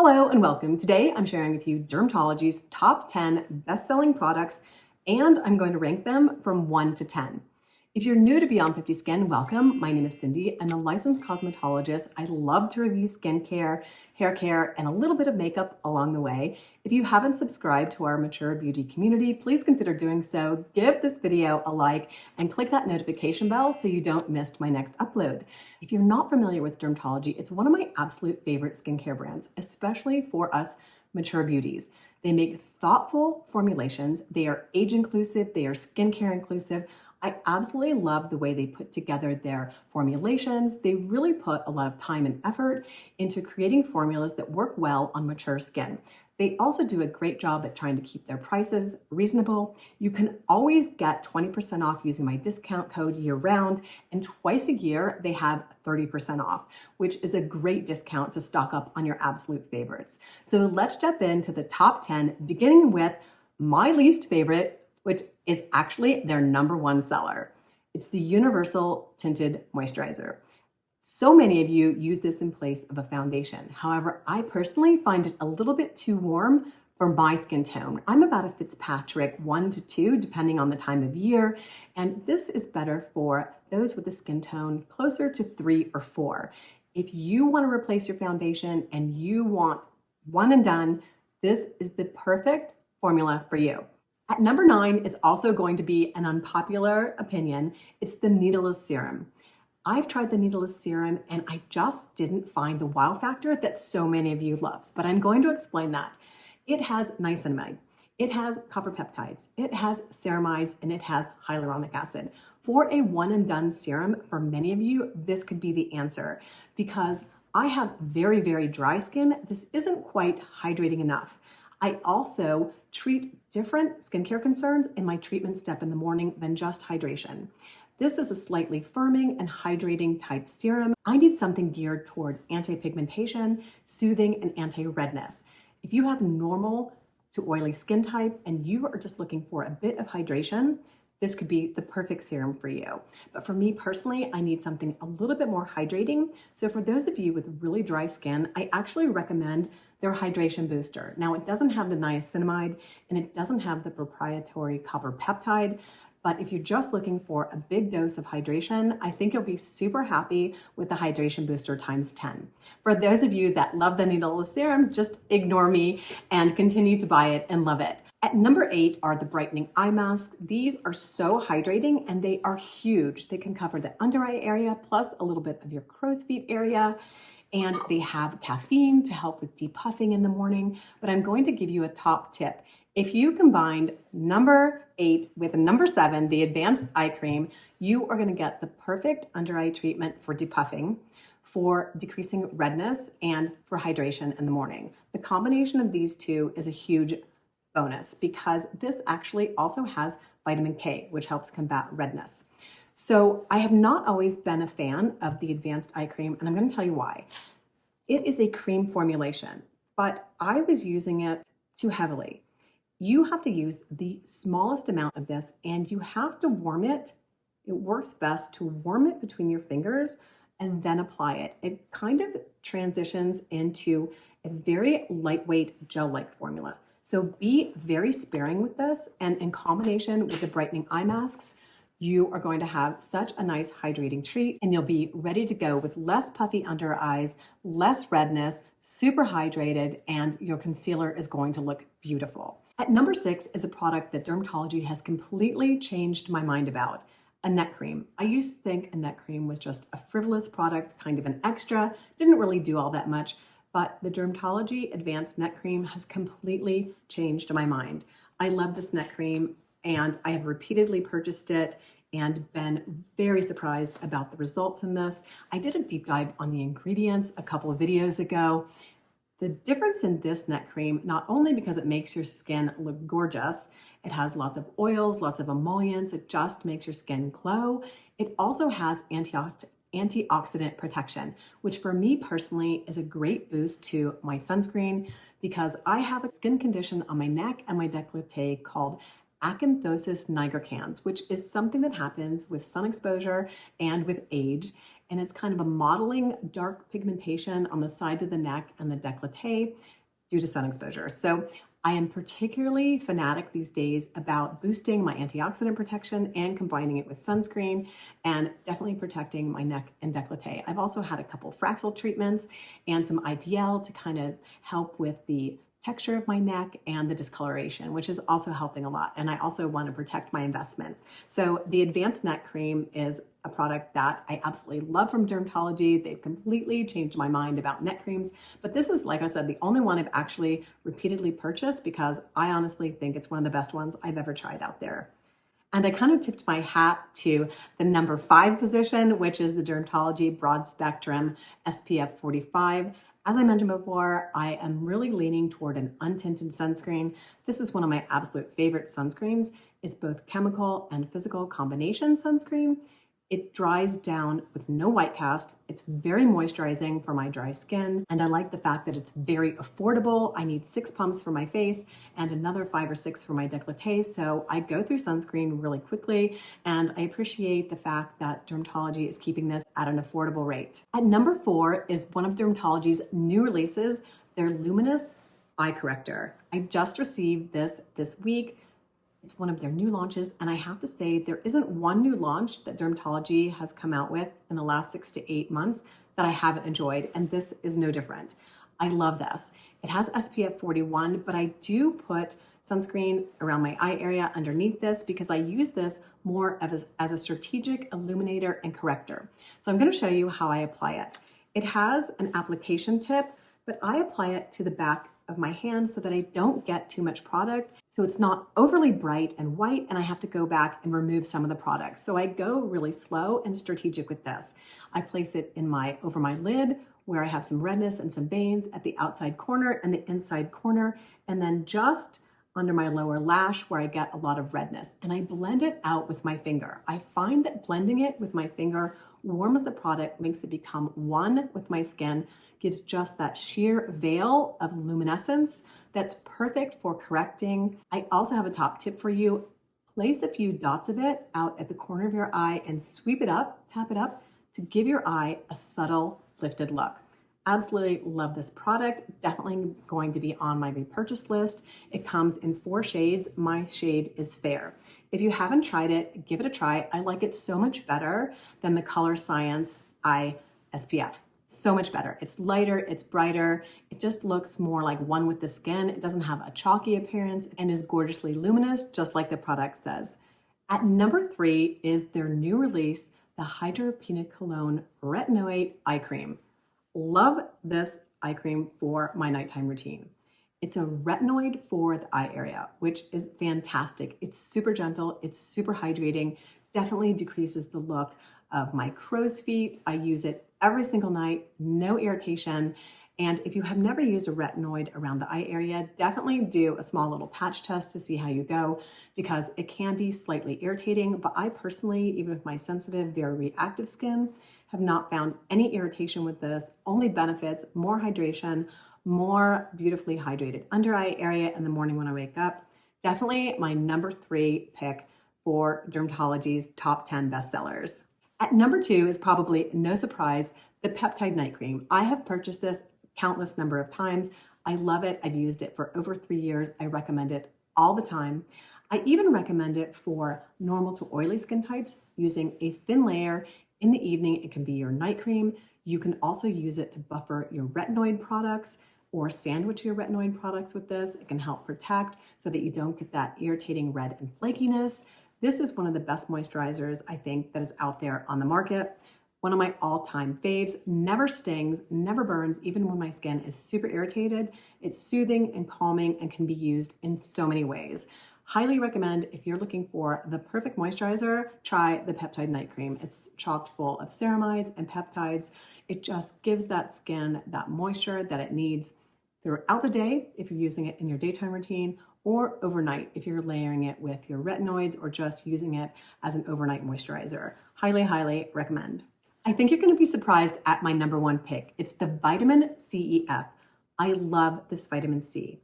Hello and welcome. Today I'm sharing with you Dermatology's top 10 best-selling products, and I'm going to rank them from 1 to 10. If you're new to Beyond 50 Skin, welcome. My name is Cindy. I'm a licensed cosmetologist. I love to review skincare, hair care, and a little bit of makeup along the way. If you haven't subscribed to our mature beauty community, please consider doing so. Give this video a like and click that notification bell so you don't miss my next upload. If you're not familiar with Dermatology, it's one of my absolute favorite skincare brands, especially for us mature beauties. They make thoughtful formulations. They are age inclusive. They are skincare inclusive. I absolutely love the way they put together their formulations. They really put a lot of time and effort into creating formulas that work well on mature skin. They also do a great job at trying to keep their prices reasonable. You can always get 20% off using my discount code year-round, and twice a year they have 30% off, which is a great discount to stock up on your absolute favorites. So let's jump into the top 10, beginning with my least favorite, which is actually their #1 seller. It's the Universal Tinted Moisturizer. So many of you use this in place of a foundation. However, I personally find it a little bit too warm for my skin tone. I'm about a Fitzpatrick 1 to 2, depending on the time of year, and this is better for those with a skin tone closer to 3 or 4. If you want to replace your foundation and you want one and done, this is the perfect formula for you. At #9 is also going to be an unpopular opinion. It's the needleless serum. I've tried the needleless serum and I just didn't find the wow factor that so many of you love, but I'm going to explain that. It has niacinamide, it has copper peptides, it has ceramides, and it has hyaluronic acid. For a one and done serum, for many of you, this could be the answer because I have very, very dry skin. This isn't quite hydrating enough. I also treat different skincare concerns in my treatment step in the morning than just hydration. This is a slightly firming and hydrating type serum. I need something geared toward anti-pigmentation, soothing, and anti-redness. If you have normal to oily skin type and you are just looking for a bit of hydration, this could be the perfect serum for you. But for me personally, I need something a little bit more hydrating. So for those of you with really dry skin, I actually recommend their hydration booster. Now, it doesn't have the niacinamide and it doesn't have the proprietary copper peptide, but if you're just looking for a big dose of hydration, I think you'll be super happy with the hydration booster times 10. For those of you that love the needleless serum, just ignore me and continue to buy it and love it. At #8 are the brightening eye masks. These are so hydrating and they are huge. They can cover the under eye area plus a little bit of your crow's feet area. And they have caffeine to help with depuffing in the morning. But I'm going to give you a top tip. If you combined #8 with #7, the advanced eye cream, you are going to get the perfect under eye treatment for depuffing, for decreasing redness, and for hydration in the morning. The combination of these two is a huge bonus because this actually also has vitamin K, which helps combat redness. So I have not always been a fan of the advanced eye cream, and I'm going to tell you why. It is a cream formulation, but I was using it too heavily. You have to use the smallest amount of this, and you have to warm it. It works best to warm it between your fingers and then apply it. It kind of transitions into a very lightweight gel-like formula. So be very sparing with this, and in combination with the brightening eye masks, you are going to have such a nice hydrating treat and you'll be ready to go with less puffy under eyes, less redness, super hydrated, and your concealer is going to look beautiful. At #6 is a product that Dermatology has completely changed my mind about, a neck cream. I used to think a neck cream was just a frivolous product, kind of an extra, didn't really do all that much, but the Dermatology Advanced Neck Cream has completely changed my mind. I love this neck cream and I have repeatedly purchased it and been very surprised about the results in this. I did a deep dive on the ingredients a couple of videos ago. The difference in this neck cream, not only because it makes your skin look gorgeous, it has lots of oils, lots of emollients, it just makes your skin glow. It also has antioxidant protection, which for me personally is a great boost to my sunscreen because I have a skin condition on my neck and my décolleté called acanthosis nigricans, which is something that happens with sun exposure and with age. and it's kind of a modeling dark pigmentation on the sides of the neck and the décolleté due to sun exposure. So I am particularly fanatic these days about boosting my antioxidant protection and combining it with sunscreen and definitely protecting my neck and décolleté. I've also had a couple Fraxel treatments and some IPL to kind of help with the texture of my neck and the discoloration, which is also helping a lot. And I also want to protect my investment. So the Advanced Neck Cream is a product that I absolutely love from Dermatology. They've completely changed my mind about neck creams. But this is, like I said, the only one I've actually repeatedly purchased because I honestly think it's one of the best ones I've ever tried out there. And I kind of tipped my hat to the number 5 position, which is the Dermatology Broad Spectrum SPF 45. As I mentioned before, I am really leaning toward an untinted sunscreen. This is one of my absolute favorite sunscreens. It's both chemical and physical combination sunscreen. It dries down with no white cast. It's very moisturizing for my dry skin. And I like the fact that it's very affordable. I need 6 pumps for my face and another 5 or 6 for my décolleté. So I go through sunscreen really quickly. And I appreciate the fact that Dermatology is keeping this at an affordable rate. At number 4 is one of Dermatology's new releases, their Luminous Eye Corrector. I just received this week. It's one of their new launches, and I have to say there isn't one new launch that Dermatology has come out with in the last 6 to 8 months that I haven't enjoyed, and this is no different. I love this. It has SPF 41, but I do put sunscreen around my eye area underneath this because I use this more as a strategic illuminator and corrector. So I'm going to show you how I apply it. It has an application tip, but I apply it to the back of my hand so that I don't get too much product. So it's not overly bright and white and I have to go back and remove some of the products. So I go really slow and strategic with this. I place it over my lid where I have some redness and some veins at the outside corner and the inside corner, and then just under my lower lash where I get a lot of redness. And I blend it out with my finger. I find that blending it with my finger warms the product, makes it become one with my skin, gives just that sheer veil of luminescence that's perfect for correcting. I also have a top tip for you. Place a few dots of it out at the corner of your eye and sweep it up, tap it up to give your eye a subtle lifted look. Absolutely love this product. Definitely going to be on my repurchase list. It comes in 4 shades. My shade is fair. If you haven't tried it, give it a try. I like it so much better than the ColorScience Eye SPF. So much better. It's lighter, it's brighter. It just looks more like one with the skin. It doesn't have a chalky appearance and is gorgeously luminous, just like the product says. At number 3 is their new release, the Hydroquinone Retinoid Eye Cream. Love this eye cream for my nighttime routine. It's a retinoid for the eye area, which is fantastic. It's super gentle, it's super hydrating, definitely decreases the look of my crow's feet. I use it every single night, no irritation. And if you have never used a retinoid around the eye area, definitely do a small little patch test to see how you go because it can be slightly irritating. But I personally, even with my sensitive, very reactive skin, have not found any irritation with this, only benefits, more hydration, more beautifully hydrated under eye area in the morning when I wake up. Definitely my number 3 pick for Dermatology's top 10 bestsellers. At number 2 is probably no surprise, the Peptide Night Cream. I have purchased this countless number of times. I love it. I've used it for over 3 years. I recommend it all the time. I even recommend it for normal to oily skin types using a thin layer in the evening. It can be your night cream. You can also use it to buffer your retinoid products or sandwich your retinoid products with this. It can help protect so that you don't get that irritating red and flakiness. This is one of the best moisturizers I think that is out there on the market. One of my all-time faves, never stings, never burns, even when my skin is super irritated. It's soothing and calming and can be used in so many ways. Highly recommend if you're looking for the perfect moisturizer, try the Peptide Night Cream. It's chocked full of ceramides and peptides. It just gives that skin that moisture that it needs throughout the day if you're using it in your daytime routine, or overnight if you're layering it with your retinoids or just using it as an overnight moisturizer. Highly, highly recommend. I think you're going to be surprised at my number 1 pick. It's the Vitamin CEF. I love this vitamin C.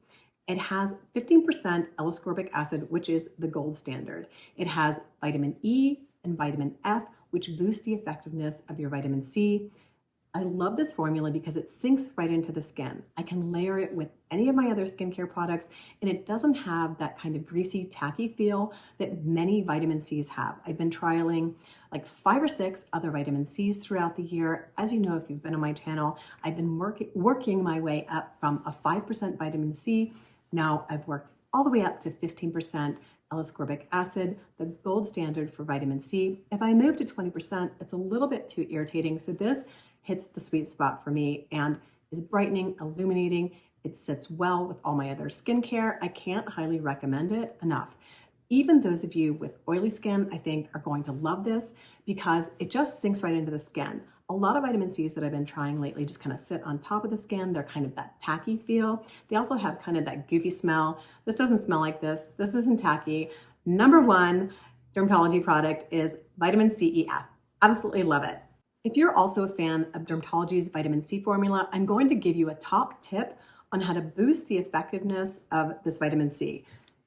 It has 15% L-ascorbic acid, which is the gold standard. It has vitamin E and vitamin F, which boosts the effectiveness of your vitamin C. I love this formula because it sinks right into the skin. I can layer it with any of my other skincare products, and it doesn't have that kind of greasy, tacky feel that many vitamin C's have. I've been trialing like 5 or 6 other vitamin C's throughout the year. As you know, if you've been on my channel, I've been working my way up from a 5% vitamin C. Now I've worked all the way up to 15% L-ascorbic acid, the gold standard for vitamin C. If I move to 20%, it's a little bit too irritating. So this hits the sweet spot for me and is brightening, illuminating. It sits well with all my other skincare. I can't highly recommend it enough. Even those of you with oily skin, I think, are going to love this because it just sinks right into the skin. A lot of vitamin C's that I've been trying lately just kind of sit on top of the skin. They're kind of that tacky feel. They also have kind of that goofy smell. This doesn't smell like this. This isn't tacky. Number 1 dermatology product is vitamin CEF. Absolutely love it. If you're also a fan of Dermatology's vitamin C formula, I'm going to give you a top tip on how to boost the effectiveness of this vitamin C.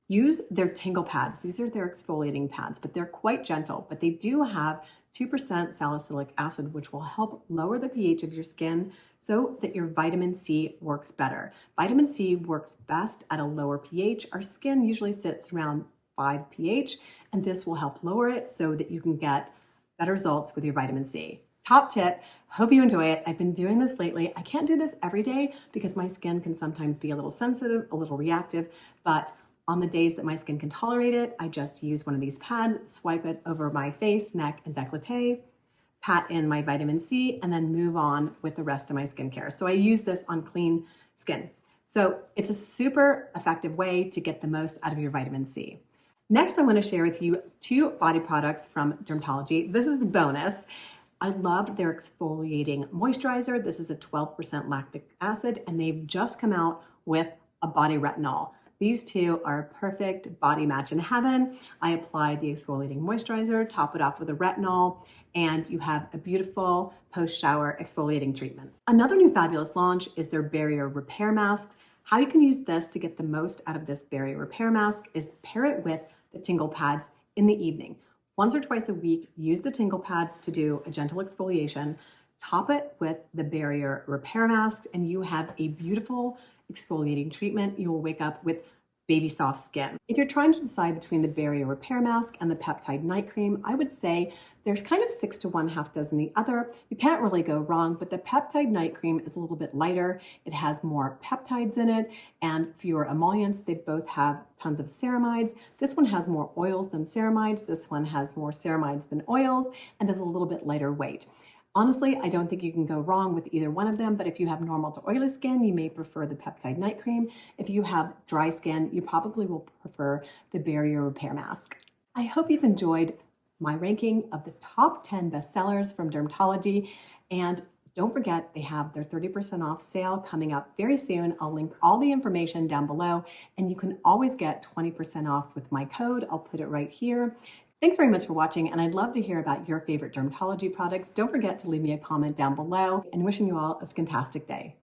Use their tingle pads. These are their exfoliating pads, but they're quite gentle, but they do have 2% salicylic acid, which will help lower the pH of your skin so that your vitamin C works better. Vitamin C works best at a lower pH. Our skin usually sits around 5 pH, and this will help lower it so that you can get better results with your vitamin C. Top tip, hope you enjoy it. I've been doing this lately. I can't do this every day because my skin can sometimes be a little sensitive, a little reactive, but on the days that my skin can tolerate it, I just use one of these pads, swipe it over my face, neck, and décolleté, pat in my vitamin C, and then move on with the rest of my skincare. So I use this on clean skin. So it's a super effective way to get the most out of your vitamin C. Next, I want to share with you 2 body products from Dermatology. This is the bonus. I love their exfoliating moisturizer. This is a 12% lactic acid, and they've just come out with a body retinol. These 2 are a perfect body match in heaven. I applied the exfoliating moisturizer, top it off with a retinol, and you have a beautiful post-shower exfoliating treatment. Another new fabulous launch is their barrier repair mask. How you can use this to get the most out of this barrier repair mask is pair it with the tingle pads in the evening. Once or twice a week, use the tingle pads to do a gentle exfoliation, top it with the barrier repair mask, and you have a beautiful exfoliating treatment. You will wake up with baby soft skin. If you're trying to decide between the barrier repair mask and the peptide night cream, I would say there's kind of 6 to 1, half dozen the other. You can't really go wrong, but the peptide night cream is a little bit lighter. It has more peptides in it and fewer emollients. They both have tons of ceramides. This one has more oils than ceramides. This one has more ceramides than oils and is a little bit lighter weight. Honestly, I don't think you can go wrong with either one of them, but if you have normal to oily skin, you may prefer the peptide night cream. If you have dry skin, you probably will prefer the barrier repair mask. I hope you've enjoyed my ranking of the top 10 bestsellers from Dermatology, and don't forget they have their 30% off sale coming up very soon. I'll link all the information down below, and you can always get 20% off with my code. I'll put it right here. Thanks very much for watching, and I'd love to hear about your favorite dermatology products. Don't forget to leave me a comment down below, and wishing you all a skintastic day.